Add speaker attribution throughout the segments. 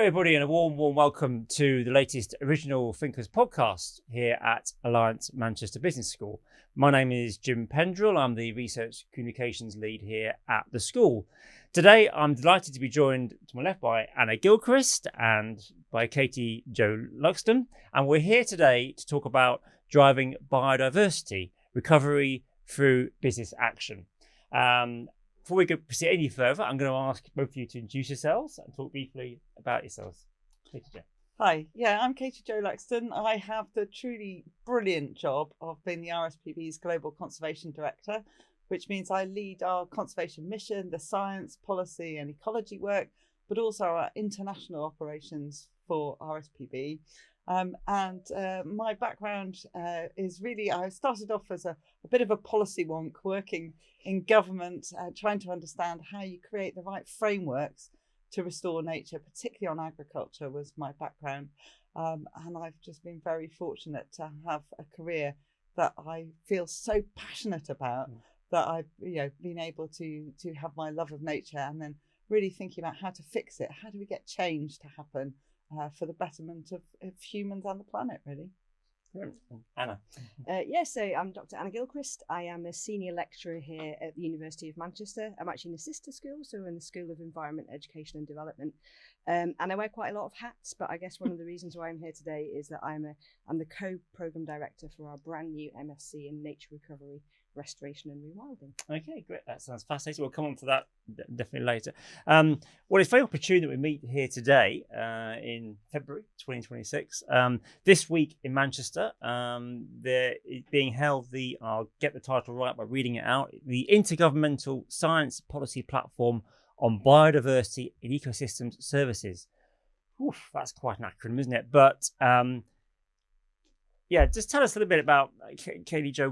Speaker 1: everybody, and a warm welcome to the latest Original Thinkers podcast here at Alliance Manchester Business School. My name is Jim Pendrill. I'm the Research Communications Lead here at the school. Today, I'm delighted to be joined to my left by Anna Gilchrist and by Katie Jo Luxton. And we're here today to talk about driving biodiversity recovery through business action. Before we proceed any further, I'm going to ask both of you to introduce yourselves and talk briefly about yourselves. Katie Jo.
Speaker 2: Hi, I'm Katie Jo Luxton. I have the truly brilliant job of being the RSPB's Global Conservation Director, which means I lead our conservation mission, the science, policy and ecology work, but also our international operations for RSPB. My background is really, I started off as a bit of a policy wonk working in government, trying to understand how you create the right frameworks to restore nature, particularly on agriculture was my background. And I've just been very fortunate to have a career that I feel so passionate about that I've been able to have my love of nature and then really thinking about how to fix it. How do we get change to happen for the betterment of humans and the planet, really?
Speaker 1: Anna.
Speaker 3: So I'm Dr. Anna Gilchrist. I am a senior lecturer here at the University of Manchester. I'm actually in a sister school, so we're in the School of Environment, Education and Development. And I wear quite a lot of hats, but I guess one of the reasons why I'm here today is that I'm the co-programme director for our brand new MSc in Nature Recovery, Restoration and Rewilding.
Speaker 1: Okay, great. That sounds fascinating. We'll come on to that definitely later. Well, it's very opportune that we meet here today in February 2026. This week in Manchester, there is being held I'll get the title right by reading it out, the Intergovernmental Science Policy Platform on Biodiversity and Ecosystems Services. Oof, that's quite an acronym, isn't it? But just tell us a little bit about, Katie Jo,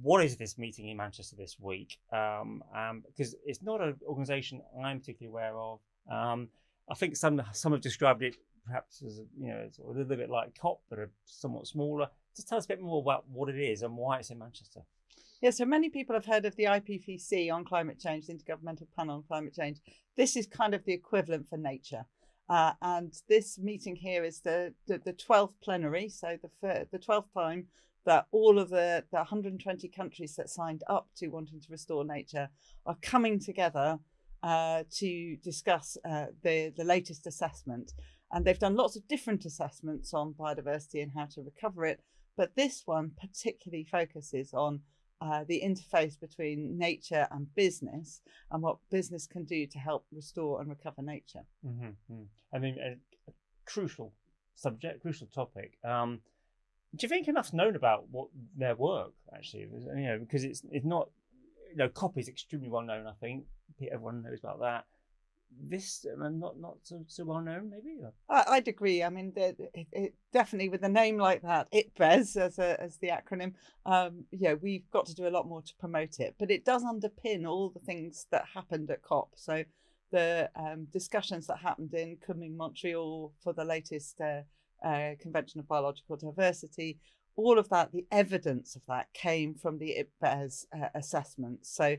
Speaker 1: what is this meeting in Manchester this week? Because it's not an organisation I'm particularly aware of. I think some have described it perhaps as a little bit like COP, but a somewhat smaller. Just tell us a bit more about what it is and why it's in Manchester.
Speaker 2: Yeah, so many people have heard of the IPBES on climate change, the Intergovernmental Panel on Climate Change. This is kind of the equivalent for nature. And this meeting here is the 12th plenary, so the 12th time that all of the 120 countries that signed up to wanting to restore nature are coming together to discuss the latest assessment. And they've done lots of different assessments on biodiversity and how to recover it, but this one particularly focuses on the interface between nature and business and what business can do to help restore and recover nature.
Speaker 1: Mm-hmm. I mean, a crucial subject, crucial topic. Do you think enough's known about what their work actually? Because it's not, COP is extremely well known. I think everyone knows about that. This not so well known, maybe.
Speaker 2: I'd agree. I mean, it definitely with a name like that, IPBES as the acronym. We've got to do a lot more to promote it, but it does underpin all the things that happened at COP. So the discussions that happened in Kunming, Montreal for the latest Convention of Biological Diversity, all of that, the evidence of that came from the IPBES assessment. So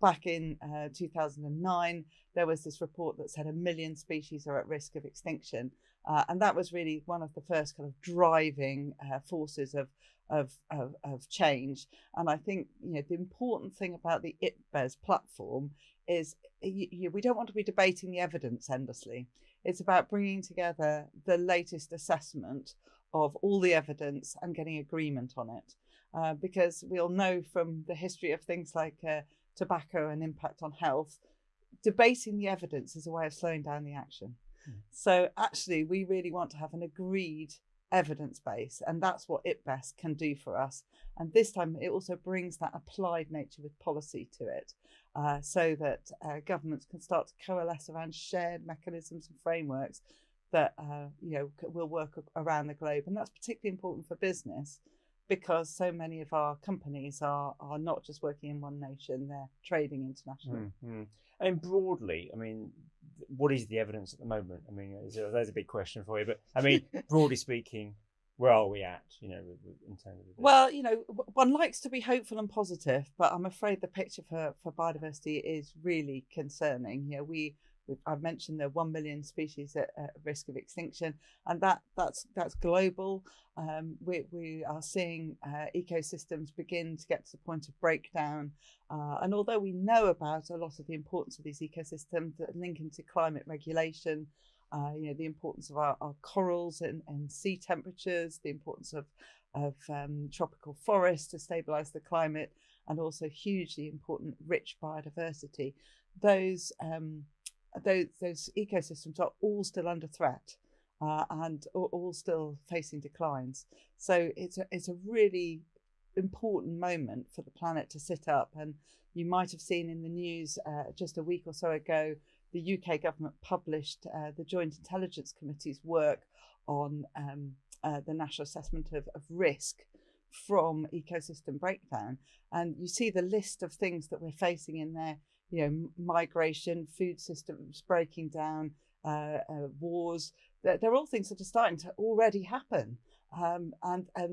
Speaker 2: back in 2009, there was this report that said 1 million species are at risk of extinction. And that was really one of the first kind of driving forces of change. And I think the important thing about the IPBES platform is we don't want to be debating the evidence endlessly. It's about bringing together the latest assessment of all the evidence and getting agreement on it. Because we'll know from the history of things like tobacco and impact on health, debating the evidence is a way of slowing down the action. So actually, we really want to have an agreed evidence base, and that's what IPBES can do for us. And this time, it also brings that applied nature with policy to it, so that governments can start to coalesce around shared mechanisms and frameworks that will work around the globe. And that's particularly important for business, because so many of our companies are not just working in one nation, they're trading internationally.
Speaker 1: Mm-hmm. And broadly, I mean, what is the evidence at the moment? I mean, there's a big question for you, but I mean, broadly speaking, where are we at, in terms of this?
Speaker 2: Well, one likes to be hopeful and positive, but I'm afraid the picture for biodiversity is really concerning. We I've mentioned there are 1 million species at risk of extinction, and that's global. We are seeing ecosystems begin to get to the point of breakdown, and although we know about a lot of the importance of these ecosystems that link into climate regulation, the importance of our corals and sea temperatures, the importance of tropical forests to stabilise the climate, and also hugely important rich biodiversity. Those ecosystems are all still under threat and all still facing declines. So it's a really important moment for the planet to sit up. And you might have seen in the news just a week or so ago, the UK government published the Joint Intelligence Committee's work on the national assessment of risk from ecosystem breakdown. And you see the list of things that we're facing in there, migration, food systems breaking down, wars. They're all things that are starting to already happen. And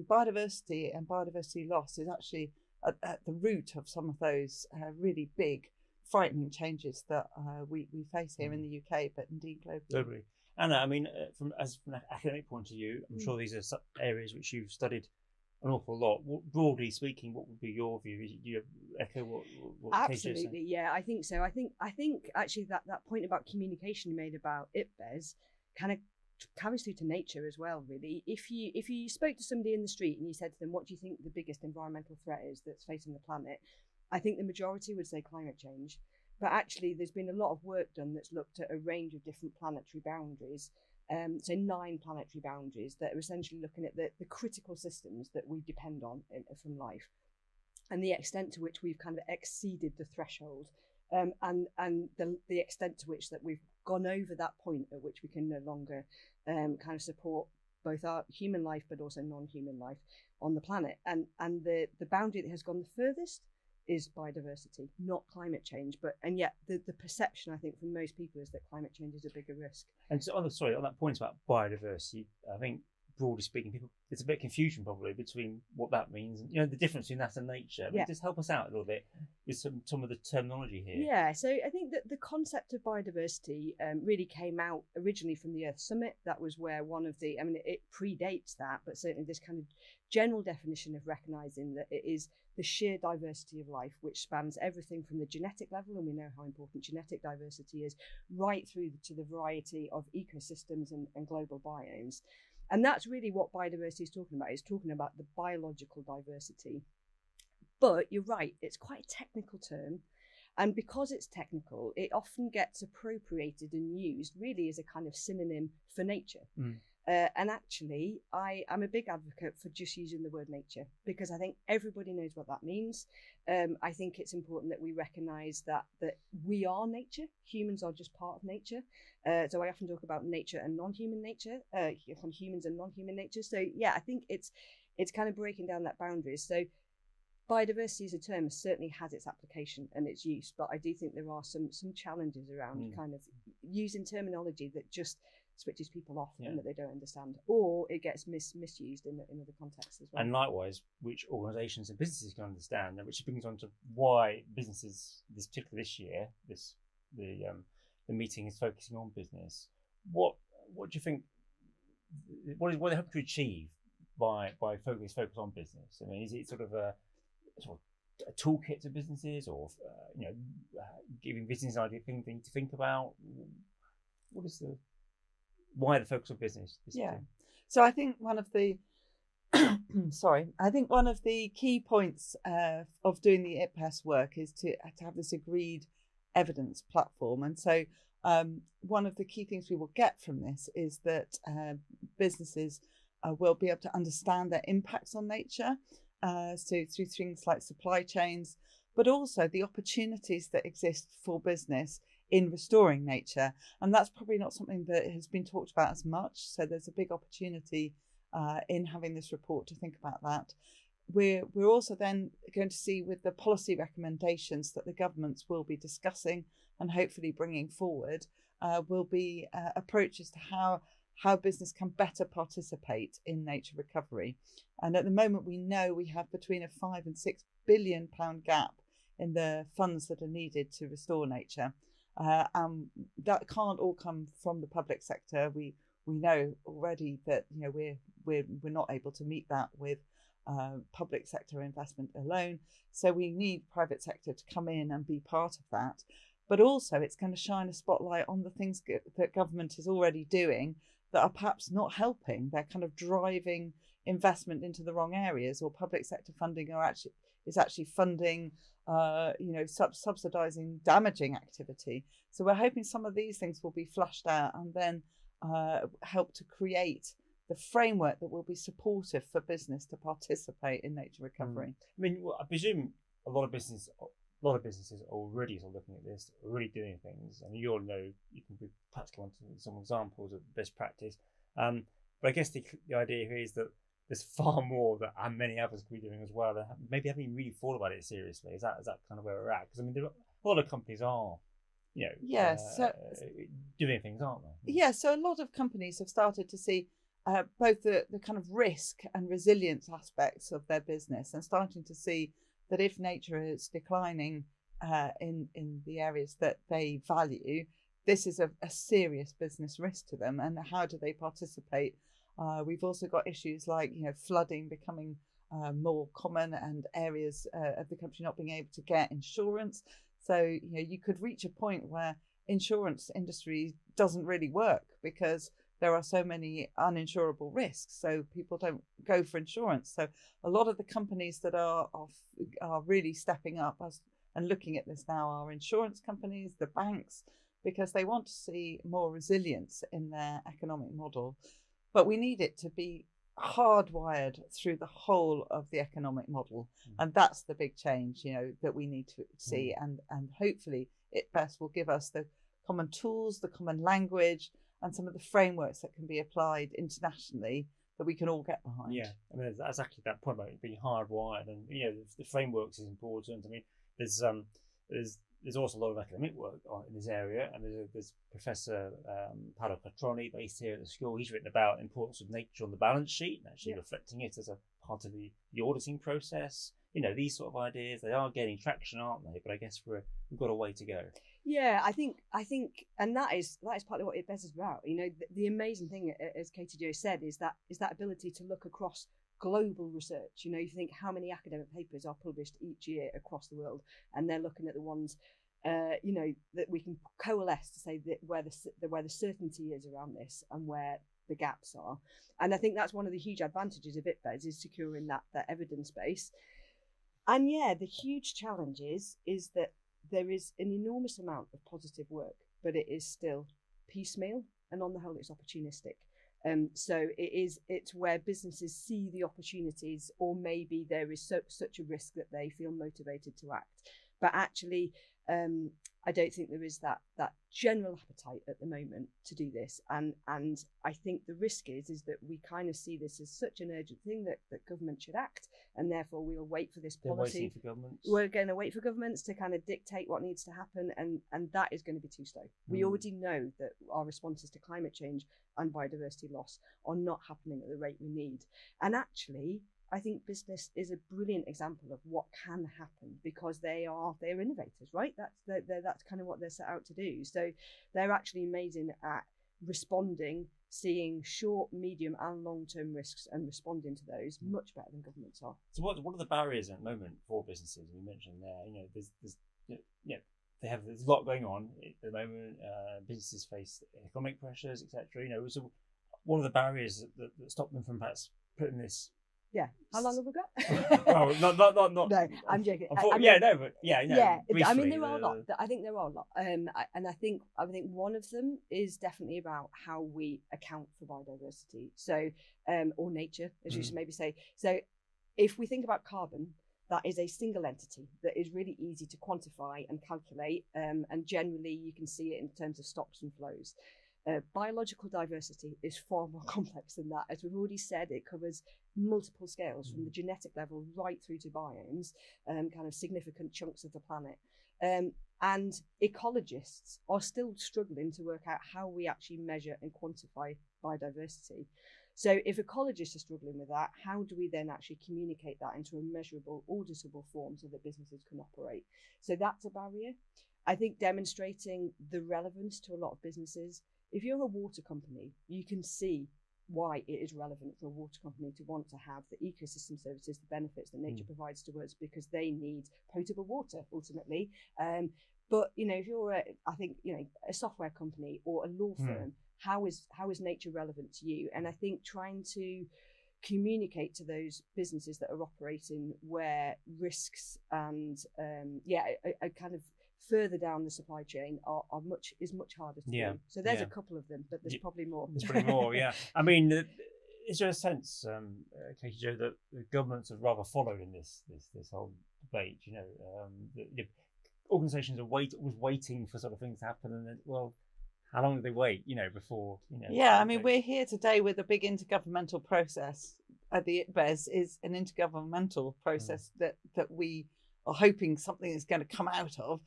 Speaker 2: biodiversity and biodiversity loss is actually at the root of some of those really big, frightening changes that we face here in the UK, but indeed globally.
Speaker 1: Anna, I mean, from an academic point of view, I'm sure these are areas which you've studied an awful lot. Broadly speaking, what would be your view? Do you echo what
Speaker 3: Absolutely, yeah, I think so. I think actually that point about communication you made about IPBES kind of carries through to nature as well, really. If you spoke to somebody in the street and you said to them, what do you think the biggest environmental threat is that's facing the planet? I think the majority would say climate change. But actually, there's been a lot of work done that's looked at a range of different planetary boundaries. So 9 planetary boundaries that are essentially looking at the critical systems that we depend on from life, and the extent to which we've kind of exceeded the threshold, and the extent to which that we've gone over that point at which we can no longer kind of support both our human life but also non-human life on the planet. And the boundary that has gone the furthest is biodiversity, not climate change. And yet the perception, I think, from most people is that climate change is a bigger risk.
Speaker 1: And so on that point about biodiversity, I think broadly speaking, there's a bit of confusion probably between what that means and the difference between that and nature. Just help us out a little bit with some of the terminology here.
Speaker 3: Yeah, so I think that the concept of biodiversity really came out originally from the Earth Summit. That was where it predates that, but certainly this kind of general definition of recognising that it is the sheer diversity of life, which spans everything from the genetic level, and we know how important genetic diversity is, right through to the variety of ecosystems and global biomes. And that's really what biodiversity is talking about. It's talking about the biological diversity. But you're right, it's quite a technical term. And because it's technical, it often gets appropriated and used really as a kind of synonym for nature. And actually, I'm a big advocate for just using the word nature, because I think everybody knows what that means. I think it's important that we recognise that we are nature. Humans are just part of nature. So I often talk about nature and non-human nature, humans and non-human nature. So yeah, I think it's kind of breaking down that boundaries. So biodiversity as a term certainly has its application and its use, but I do think there are some challenges around kind of using terminology that just switches people off and that they don't understand, or it gets misused in other contexts as well.
Speaker 1: And likewise, which organisations and businesses can understand, which brings on to why businesses, this year, the meeting is focusing on business. What do you think? What they hope to achieve by focus on business? I mean, is it sort of a toolkit to businesses, or giving business an idea thing to think about? Why the focus on business?
Speaker 2: So I think one of the one of the key points of doing the IPBES work is to have this agreed evidence platform. And so one of the key things we will get from this is that businesses will be able to understand their impacts on nature, so through things like supply chains, but also the opportunities that exist for business in restoring nature. And that's probably not something that has been talked about as much. So there's a big opportunity in having this report to think about that. We're also then going to see with the policy recommendations that the governments will be discussing and hopefully bringing forward will be approaches to how business can better participate in nature recovery. And at the moment, we know we have between a £5 and £6 billion gap in the funds that are needed to restore nature. And that can't all come from the public sector. We know already that we're not able to meet that with public sector investment alone. So we need private sector to come in and be part of that. But also it's going to shine a spotlight on the things that government is already doing that are perhaps not helping. They're kind of driving investment into the wrong areas, or public sector funding is actually funding subsidizing damaging activity. So we're hoping some of these things will be flushed out and then help to create the framework that will be supportive for business to participate in nature recovery.
Speaker 1: I mean, I presume a lot of businesses are already sort of looking at this, already doing things. I mean, you all know, you can perhaps come on to some examples of best practice. But I guess the idea here is that there's far more that many others could be doing as well, that maybe haven't even really thought about it seriously. Is that kind of where we're at? Because I mean, a lot of companies are, doing things, aren't they?
Speaker 2: Yeah, so a lot of companies have started to see both the kind of risk and resilience aspects of their business, and starting to see that if nature is declining in the areas that they value, this is a serious business risk to them, and how do they participate? We've also got issues like flooding becoming more common, and areas of the country not being able to get insurance. So you could reach a point where insurance industry doesn't really work because there are so many uninsurable risks. So people don't go for insurance. So a lot of the companies that are really stepping up and looking at this now are insurance companies, the banks, because they want to see more resilience in their economic model. But we need it to be hardwired through the whole of the economic model. And that's the big change, that we need to see. And hopefully IPBES will give us the common tools, the common language, and some of the frameworks that can be applied internationally that we can all get behind.
Speaker 1: Yeah, I mean, that's actually that point about it being hardwired, and the frameworks is important. I mean, there's also a lot of academic work in this area, and there's Professor Paolo Catroni based here at the school. He's written about the importance of nature on the balance sheet and actually reflecting it as a part of the auditing process. These sort of ideas, they are gaining traction, aren't they? But I guess we've got a way to go.
Speaker 3: Yeah, I think, and that is partly what IPBES is about. The amazing thing, as Katie Jo said, is that ability to look across global research. You think how many academic papers are published each year across the world, and they're looking at the ones that we can coalesce to say that where the certainty is around this and where the gaps are. And I think that's one of the huge advantages of IPBES, is securing that evidence base. And the huge challenge is that there is an enormous amount of positive work, but it is still piecemeal, and on the whole it's opportunistic. So it's where businesses see the opportunities, or maybe there is such a risk that they feel motivated to act. But actually, I don't think there is that general appetite at the moment to do this. And I think the risk is that we kind of see this as such an urgent thing that government should act, and therefore we'll wait for this policy. We're going to wait for governments to kind of dictate what needs to happen, and that is going to be too slow. We already know that our responses to climate change and biodiversity loss are not happening at the rate we need. And actually, I think business is a brilliant example of what can happen, because they're innovators, right? That's kind of what they're set out to do. So they're actually amazing at responding, seeing short, medium, and long-term risks and responding to those much better than governments are.
Speaker 1: So what are the barriers at the moment for businesses? You mentioned there, there's a lot going on at the moment. Businesses face economic pressures, etc. So what are the barriers that stop them from perhaps putting this?
Speaker 3: Yeah. How long have we got?
Speaker 1: Oh, not.
Speaker 3: No, I'm joking.
Speaker 1: Briefly,
Speaker 3: I mean, there are a lot. I think there are a lot. And I think one of them is definitely about how we account for biodiversity. So, or nature, as you should maybe say. So, if we think about carbon, that is a single entity that is really easy to quantify and calculate. And generally, you can see it in terms of stocks and flows. Biological diversity is far more complex than that. As we've already said, it covers multiple scales, from the genetic level right through to biomes, kind of significant chunks of the planet. And ecologists are still struggling to work out how we actually measure and quantify biodiversity. So if ecologists are struggling with that, how do we then actually communicate that into a measurable, auditable form so that businesses can operate? So that's a barrier. I think demonstrating the relevance to a lot of businesses. If you're a water company, you can see why it is relevant for a water company to want to have the ecosystem services, the benefits that nature provides to us, because they need potable water ultimately. But if you're a software company or a law firm, how is nature relevant to you? And I think trying to communicate to those businesses that are operating where risks and are kind of further down the supply chain is much harder to do. So there's a couple of them, but there's probably more.
Speaker 1: There's probably more, yeah. I mean, is there a sense, Katie Jo, that the governments have rather followed in this whole debate? The organisations are waiting for sort of things to happen, and then, well, how long do they wait? Before
Speaker 2: Yeah, I mean, we're here today with a big intergovernmental process. The IPBES is an intergovernmental process that we are hoping something is going to come out of.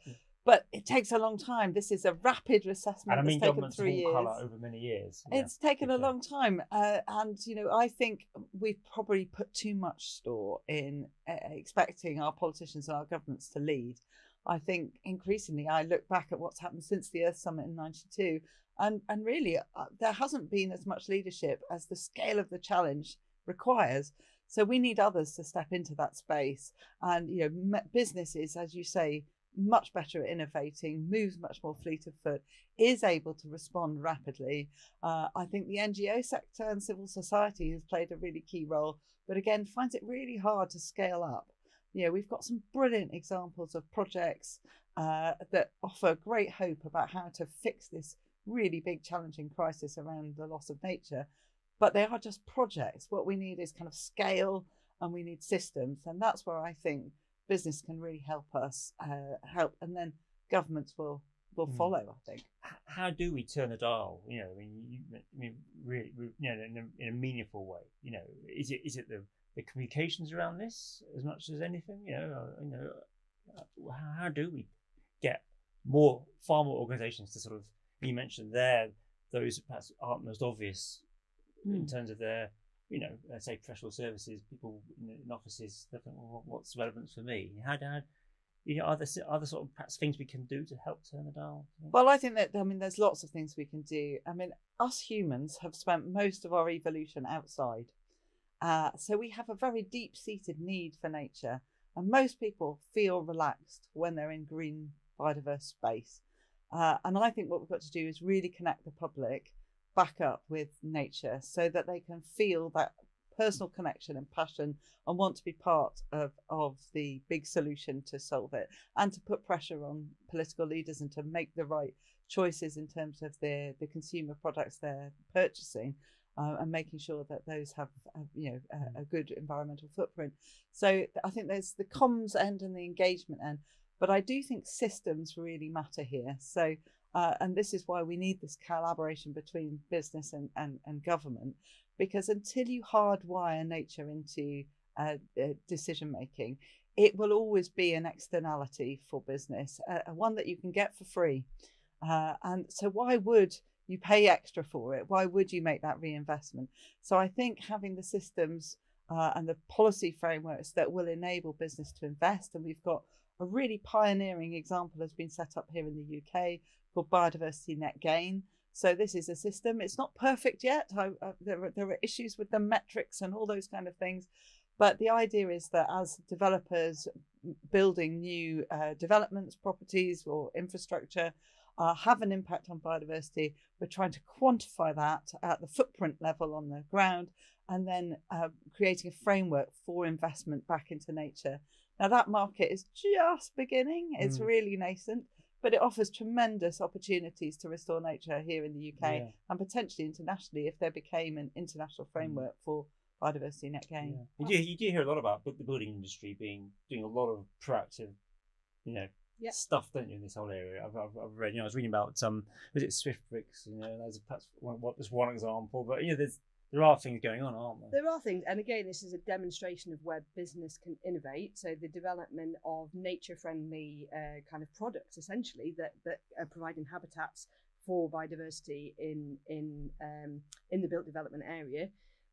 Speaker 2: But it takes a long time. This is a rapid assessment.
Speaker 1: And I mean,
Speaker 2: that's taken
Speaker 1: governments
Speaker 2: 3
Speaker 1: of
Speaker 2: years.
Speaker 1: all colour over many years.
Speaker 2: It's taken a long time. And I think we've probably put too much store in expecting our politicians and our governments to lead. I think increasingly I look back at what's happened since the Earth Summit in '92, and really there hasn't been as much leadership as the scale of the challenge requires. So we need others to step into that space. And businesses, as you say, much better at innovating, moves much more fleet of foot, is able to respond rapidly. I think the NGO sector and civil society has played a really key role, but again, finds it really hard to scale up. We've got some brilliant examples of projects that offer great hope about how to fix this really big challenging crisis around the loss of nature, but they are just projects. What we need is kind of scale, and we need systems, and that's where I think business can really help us, and then governments will follow, I think.
Speaker 1: How do we turn a dial? Really, in a meaningful way. Is it the communications around this as much as anything? How do we get far more organisations to sort of? You mentioned there those perhaps aren't most obvious in terms of their. Let's say professional services, people in offices, they think, well, what's relevant for me? Are there other sort of perhaps things we can do to help turn the dial?
Speaker 2: Well, I think that, there's lots of things we can do. Us humans have spent most of our evolution outside. So we have a very deep-seated need for nature. And most people feel relaxed when they're in green, biodiverse space. And I think what we've got to do is really connect the public back up with nature so that they can feel that personal connection and passion and want to be part of the big solution to solve it, and to put pressure on political leaders and to make the right choices in terms of the consumer products they're purchasing, and making sure that those have a good environmental footprint. So I think there's the comms end and the engagement end, but I do think systems really matter here. So and this is why we need this collaboration between business and government, because until you hardwire nature into decision making, it will always be an externality for business, one that you can get for free. And so why would you pay extra for it? Why would you make that reinvestment? So I think having the systems and the policy frameworks that will enable business to invest, and we've got a really pioneering example has been set up here in the UK called Biodiversity Net Gain. So this is a system. It's not perfect yet. There are issues with the metrics and all those kind of things. But the idea is that as developers building new developments, properties or infrastructure have an impact on biodiversity, we're trying to quantify that at the footprint level on the ground, and then creating a framework for investment back into nature. Now that market is just beginning. It's really nascent, but it offers tremendous opportunities to restore nature here in the UK and potentially internationally if there became an international framework for biodiversity net gain.
Speaker 1: Yeah. You do hear a lot about the building industry doing a lot of proactive, stuff, don't you, in this whole area? I've read, I was reading about was it Swift Bricks? That's perhaps one example, but there are things going on, aren't there?
Speaker 3: There are things, and again, this is a demonstration of where business can innovate. So the development of nature-friendly kind of products, essentially, that are providing habitats for biodiversity in the built development area.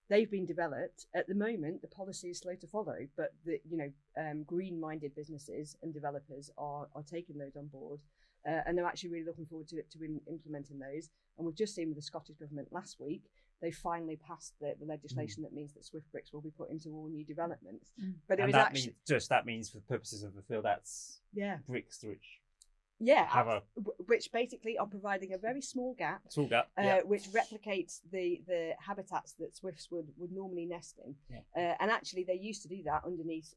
Speaker 3: they've been developed. At the moment, the policy is slow to follow, but the green-minded businesses and developers are taking those on board, and they're actually really looking forward to implementing those. And we've just seen with the Scottish Government last week, they finally passed the legislation that means that Swift bricks will be put into all new developments. But it was actually
Speaker 1: that means for the purposes of the field, that's bricks which
Speaker 3: which basically are providing a very small gap, which replicates the habitats that swifts would normally nest in. And actually, they used to do that underneath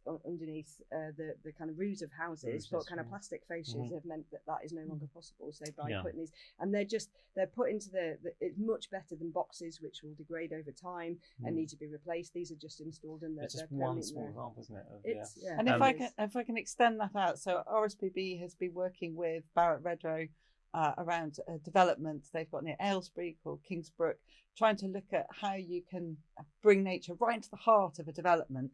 Speaker 3: the kind of roofs of houses, but kind of plastic fascias have meant that is no longer possible. So by putting these, and they're put into it's much better than boxes, which will degrade over time and need to be replaced. These are just installed in
Speaker 1: it's just one small example, isn't it?
Speaker 2: And if I can extend that out, so RSPB has been working with Barrett Redrow around development they've got near Aylesbury called Kingsbrook, trying to look at how you can bring nature right into the heart of a development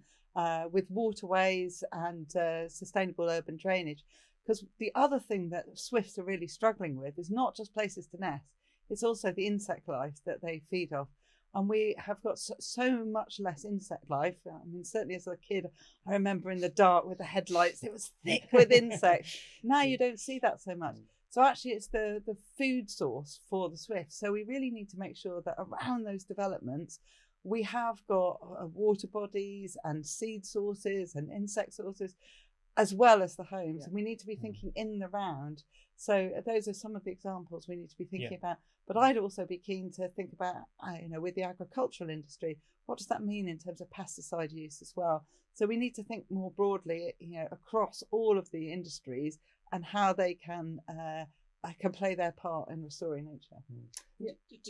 Speaker 2: with waterways and sustainable urban drainage. Because the other thing that swifts are really struggling with is not just places to nest, it's also the insect life that they feed off. And we have got so much less insect life. I mean, certainly as a kid, I remember in the dark with the headlights, it was thick with insects. Now you don't see that so much. So actually it's the food source for the swifts. So we really need to make sure that around those developments, we have got water bodies and seed sources and insect sources, as well as the homes. And we need to be thinking in the round. So those are some of the examples we need to be thinking about. But I'd also be keen to think about, with the agricultural industry, what does that mean in terms of pesticide use as well? So we need to think more broadly, across all of the industries and how they can play their part in restoring nature.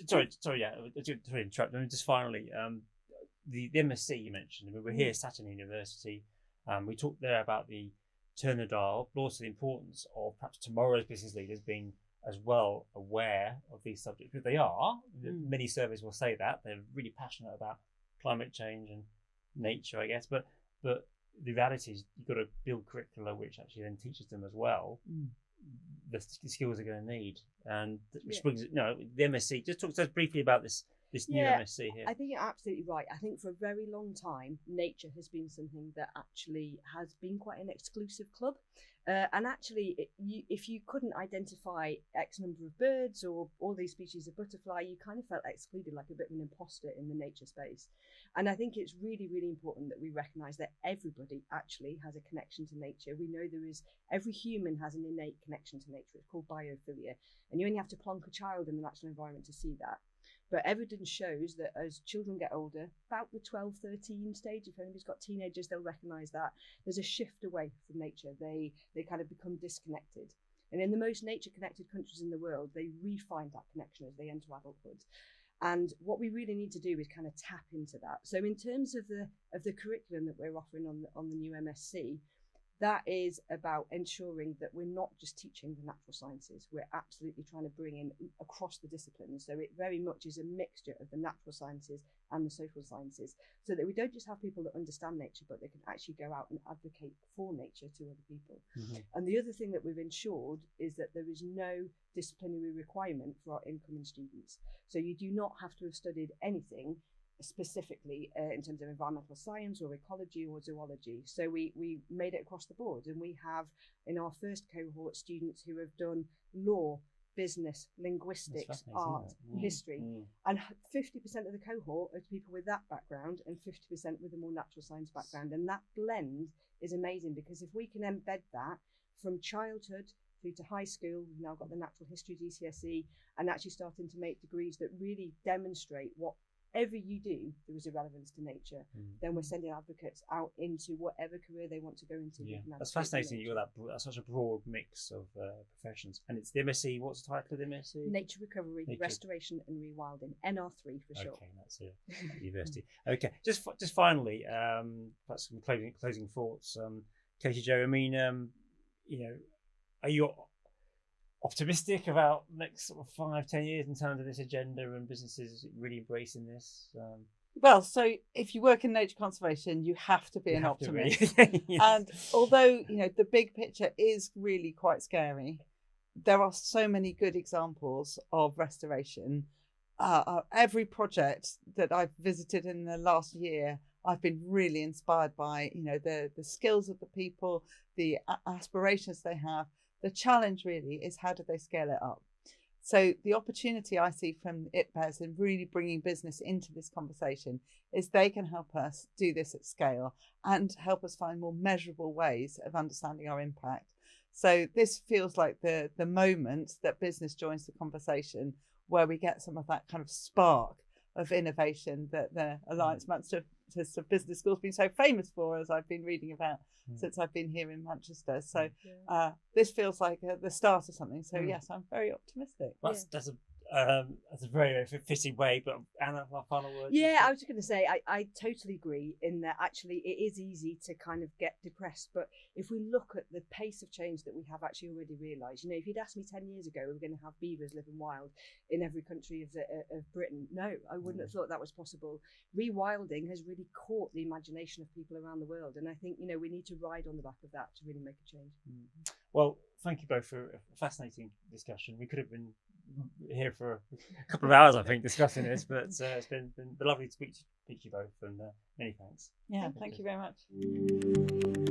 Speaker 1: Sorry to interrupt. I mean, just finally, the MSc you mentioned. I mean, we're here sat in university. We talked there about the turn the dial, but also the importance of perhaps tomorrow's business leaders being as well aware of these subjects, because they are. Many surveys will say that they're really passionate about climate change and nature, I guess. But the reality is you've got to build curricula which actually then teaches them as well the skills they're going to need. And which brings the MSc. Just talk to us briefly about this new MSc here.
Speaker 3: I think you're absolutely right. I think for a very long time, nature has been something that actually has been quite an exclusive club. And actually, if you couldn't identify X number of birds or all these species of butterfly, you kind of felt excluded, like a bit of an imposter in the nature space. And I think it's really, really important that we recognise that everybody actually has a connection to nature. We know every human has an innate connection to nature. It's called biophilia. And you only have to plonk a child in the natural environment to see that. But evidence shows that as children get older, about the 12, 13 stage, if anybody's got teenagers, they'll recognise that there's a shift away from nature. They kind of become disconnected. And in the most nature-connected countries in the world, they refine that connection as they enter adulthood. And what we really need to do is kind of tap into that. So in terms of the curriculum that we're offering on the new MSc, that is about ensuring that we're not just teaching the natural sciences. We're absolutely trying to bring in across the disciplines. So it very much is a mixture of the natural sciences and the social sciences, so that we don't just have people that understand nature, but they can actually go out and advocate for nature to other people. And the other thing that we've ensured is that there is no disciplinary requirement for our incoming students. So you do not have to have studied anything specifically in terms of environmental science or ecology or zoology. So we made it across the board, and we have in our first cohort students who have done law, business, linguistics, art, history, and 50% of the cohort are people with that background and 50% with a more natural science background. And that blend is amazing, because if we can embed that from childhood through to high school, we've now got the natural history GCSE, and actually starting to make degrees that really demonstrate whatever you do, there is a relevance to nature. Then we're sending advocates out into whatever career they want to go into.
Speaker 1: That's fascinating. You've got that's such a broad mix of professions. And it's the MSc. What's the title of the MSc?
Speaker 3: Nature Recovery, Restoration and Rewilding. NR3 for short.
Speaker 1: Okay, that's it. University. Okay, just finally, perhaps some closing thoughts. Katie Jo, I mean, are you optimistic about the next sort of 5-10 years in terms of this agenda and businesses really embracing this?
Speaker 2: Well, so if you work in nature conservation, you have to be an optimist. And although, the big picture is really quite scary, there are so many good examples of restoration. every project that I've visited in the last year, I've been really inspired by, the skills of the people, the aspirations they have. The challenge really is, how do they scale it up? So the opportunity I see from IPBES in really bringing business into this conversation is they can help us do this at scale and help us find more measurable ways of understanding our impact. So this feels like the moment that business joins the conversation, where we get some of that kind of spark of innovation that the Alliance Manchester Business School has been so famous for, as I've been reading about since I've been here in Manchester. So this feels like the start of something. So yes, I'm very optimistic.
Speaker 1: That's a very, very fitting way. But Anna, my final word.
Speaker 3: Yeah, I was just going to say, I totally agree in that actually it is easy to kind of get depressed. But if we look at the pace of change that we have actually already realised, if you'd asked me 10 years ago we were going to have beavers living wild in every country of Britain, no, I wouldn't have thought that was possible. Rewilding has really caught the imagination of people around the world. And I think, we need to ride on the back of that to really make a change.
Speaker 1: Well, thank you both for a fascinating discussion. We could have been here for a couple of hours, I think, discussing this, but it's been lovely to speak to you both, and many thanks.
Speaker 2: Yeah, thank you very much.